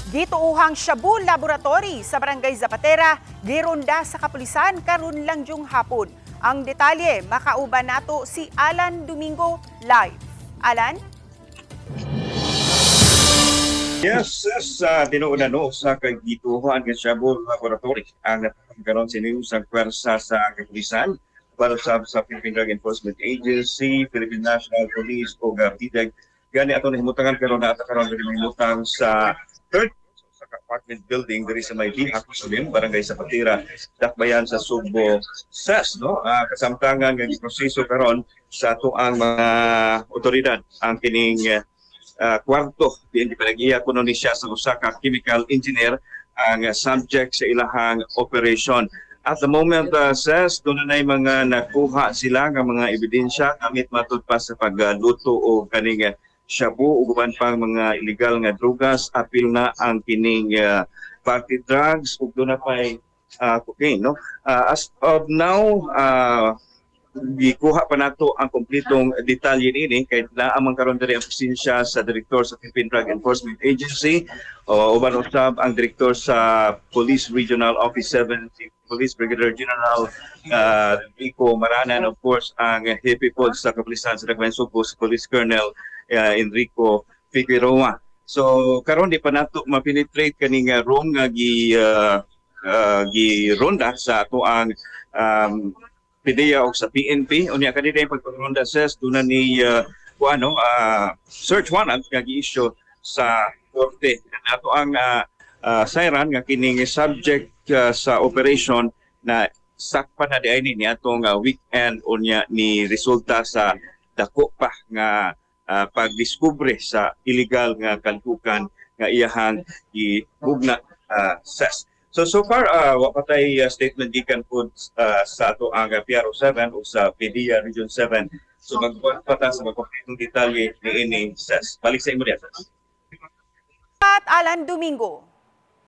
Gituuhang Shabu Laboratory sa Barangay Zapatera, gironda sa kapulisan karon lang jung hapon. Ang detalye makauban nato si Alan Domingo live. Alan? Yes, tinuunan sa kagituhan ng Shabu Laboratory ang nagkaroon sa pwersa sa kapulisan para sa Philippine Drug Enforcement Agency, Philippine National Police o PDEG. Gani ato nahimutangan karon na karon nahimutang sa third sa apartment building diri sa may Bihak Sulim, Barangay Zapatera, Dakbayan sa Subo, SES, no? Kasamtangan nga proseso karon sa tuang mga otoridad ang kining kwarto diin gipanagiya kuno ni siya sa usa ka chemical engineer ang subject sa ilahang operation. At the moment, SES, doon na mga nakuha sila ng mga ebidensya gamit matud pa sa pagluto o kaning shabu ug uban pang mga illegal nga drugas, apil na ang kining party drugs ug doon na pay cocaine, no? As of now, gikuha pa nato ang kompletong detalye niini kay naamang karon diri ang presensya sa direktor sa Philippine Drug Enforcement Agency o uban usab ang direktor sa Police Regional Office 7, si Police Brigadier General Rico Maranan, of course ang hepe pod sa kapulisan sa Dakbayan Subo, si Police Colonel Enrico Figueroa. So karon di pa nato ma-penetrate kaning room nga gironda sa ato ang PDEA o sa PNP. Unya kanina yung pagpagronda SES doon na ni search warrant nga gi-issue sa korte. Ato ang siren nga kining subject sa operation na sakpan na diay ni atong weekend unya ni resulta sa dako pa nga pagdiskubre sa illegal nga kalkukan nga iyahang gibugna SES. So far, wa patay statement gikan po sa ato ang PRO 7 o sa PDEA Region 7. So magpata sa magkompletong detalye ni SES. Balik sa imo diya, SES. At Alan Domingo.